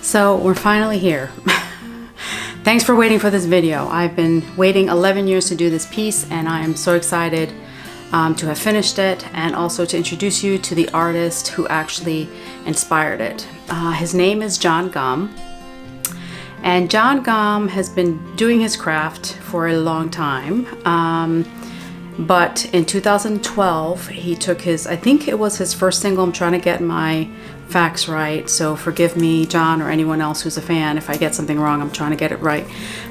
So we're finally here. Thanks for waiting for this video. I've been waiting 11 years to do this piece, and I am so excited to have finished it, and also to introduce you to the artist who actually inspired it. His name is Jon Gomm, and Jon Gomm has been doing his craft for a long time. But in 2012, he took his, I think it was his first single. I'm trying to get my facts right, so forgive me, Jon, or anyone else who's a fan if I get something wrong. I'm trying to get it right.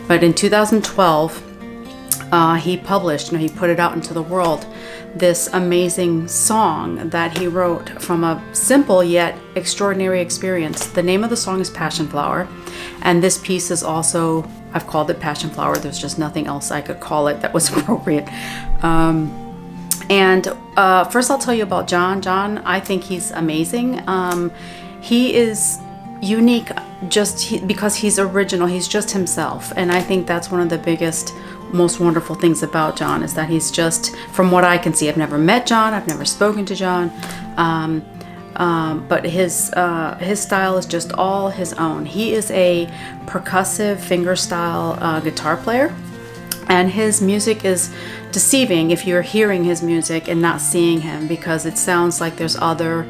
But in 2012, he published, he put it out into the world, this amazing song that he wrote from a simple yet extraordinary experience. The name of the song is Passionflower, and this piece is also, I've called it Passionflower. There's just nothing else I could call it that was appropriate. First I'll tell you about Jon. Jon, I think he's amazing. He is unique because he's original. He's just himself, and I think that's one of the biggest, most wonderful things about Jon, is that he's just, from what I can see, I've never met Jon, I've never spoken to Jon, but his style is just all his own. He is a percussive fingerstyle guitar player, and his music is deceiving if you're hearing his music and not seeing him, because it sounds like there's other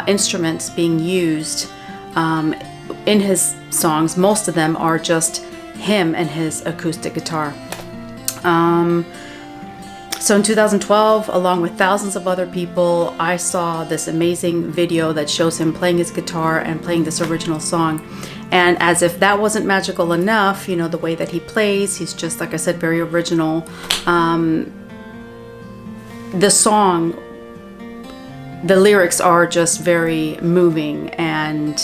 instruments being used in his songs. Most of them are just him and his acoustic guitar. So in 2012, along with thousands of other people, I saw this amazing video that shows him playing his guitar and playing this original song. And as if that wasn't magical enough, the way that he plays, he's just, like I said, very original. The song, the lyrics are just very moving and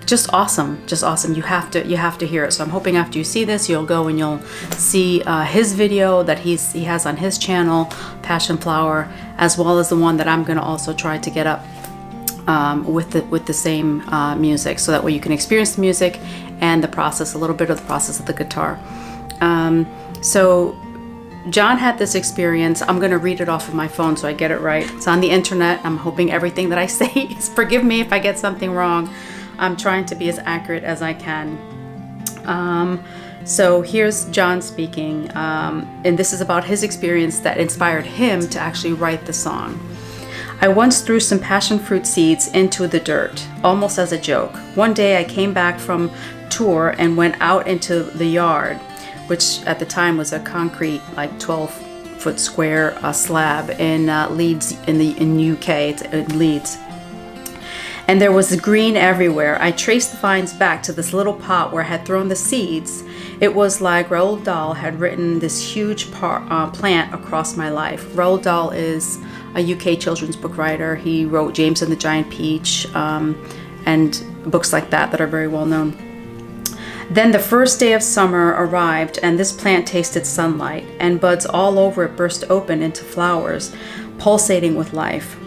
just awesome, You have to hear it. So I'm hoping after you see this, you'll go and you'll see his video that he has on his channel, Passionflower, as well as the one that I'm going to also try to get up with the same music, so that way you can experience the music and the process, a little bit of the process of the guitar. So Jon had this experience. I'm going to read it off of my phone so I get it right. It's on the internet. I'm hoping everything that I say is, forgive me if I get something wrong. I'm trying to be as accurate as I can. So here's Jon speaking, and this is about his experience that inspired him to actually write the song. I once threw some passion fruit seeds into the dirt, almost as a joke. One day I came back from tour and went out into the yard, which at the time was a concrete, like 12-foot square slab in Leeds in UK. It's in Leeds. And there was green everywhere. I traced the vines back to this little pot where I had thrown the seeds. It was like Roald Dahl had written this huge plant across my life. Roald Dahl is a UK children's book writer. He wrote James and the Giant Peach and books like that are very well known. Then the first day of summer arrived, and this plant tasted sunlight, and buds all over it burst open into flowers, pulsating with life.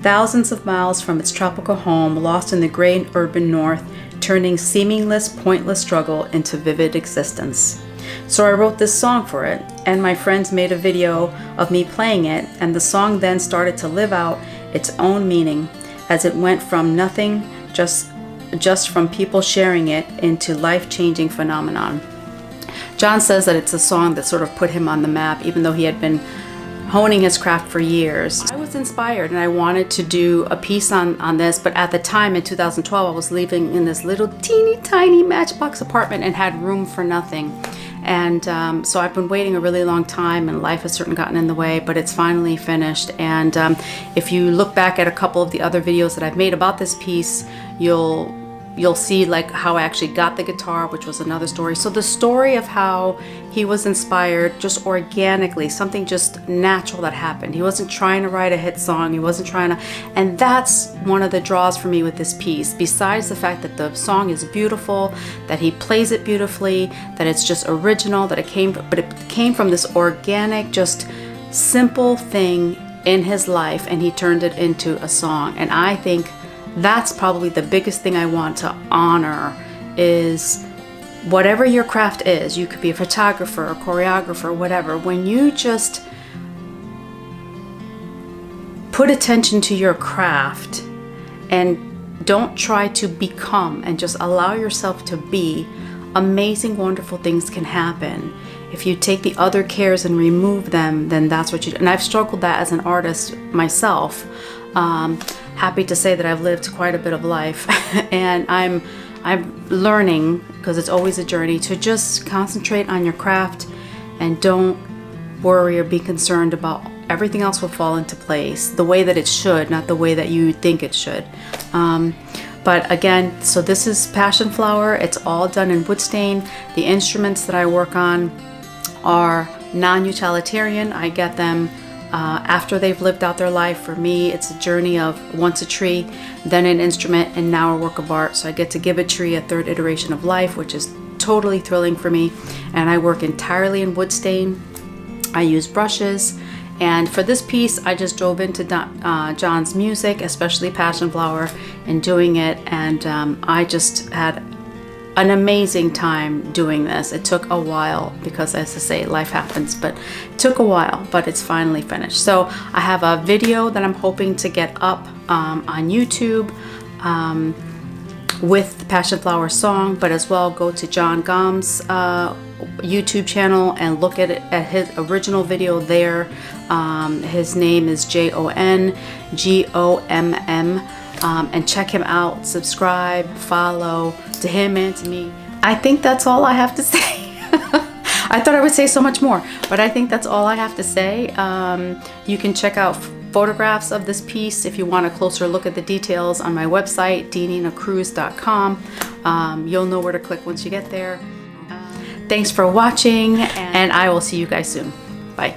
Thousands of miles from its tropical home, lost in the gray urban north, turning seamless, pointless struggle into vivid existence. So I wrote this song for it, and my friends made a video of me playing it, and the song then started to live out its own meaning as it went from nothing, just from people sharing it, into life-changing phenomenon. Jon says that it's a song that sort of put him on the map, even though he had been honing his craft for years. I was inspired and I wanted to do a piece on this, but at the time in 2012 I was living in this little teeny tiny matchbox apartment and had room for nothing. And so I've been waiting a really long time, and life has certainly gotten in the way, but it's finally finished. And if you look back at a couple of the other videos that I've made about this piece, you'll see like how I actually got the guitar, which was another story. So the story of how he was inspired just organically, something just natural that happened. He wasn't trying to write a hit song. He wasn't trying to, and that's one of the draws for me with this piece. Besides the fact that the song is beautiful, that he plays it beautifully, that it's just original, that it came from this organic, just simple thing in his life, and he turned it into a song. And I think that's probably the biggest thing I want to honor, is whatever your craft is. You could be a photographer, a choreographer, whatever. When you just put attention to your craft and don't try to become, and just allow yourself to be. Amazing, wonderful things can happen. If you take the other cares and remove them, then that's what you do. And I've struggled that as an artist myself. Happy to say that I've lived quite a bit of life, and I'm learning, because it's always a journey, to just concentrate on your craft and don't worry or be concerned about everything else. Will fall into place the way that it should, not the way that you think it should. But again, so this is Passionflower. It's all done in wood stain. The instruments that I work on are non-utilitarian. I get them after they've lived out their life. For me, it's a journey of once a tree, then an instrument, and now a work of art. So I get to give a tree a third iteration of life, which is totally thrilling for me. And I work entirely in wood stain. I use brushes. And for this piece, I just dove into Jon's music, especially Passionflower, and doing it. And I just had an amazing time doing this. It took a while because, as I say, life happens, but it took a while, but it's finally finished. So I have a video that I'm hoping to get up on YouTube with the Passionflower song, but as well go to Jon Gomm's YouTube channel and look at his original video there. His name is JonGomm, and check him out, subscribe, follow to him and to me. I think that's all I have to say. I thought I would say so much more, but I think that's all I have to say. You can check out photographs of this piece if you want a closer look at the details on my website, DeNinaCruz.com. You'll know where to click once you get there. Thanks for watching, and I will see you guys soon. Bye.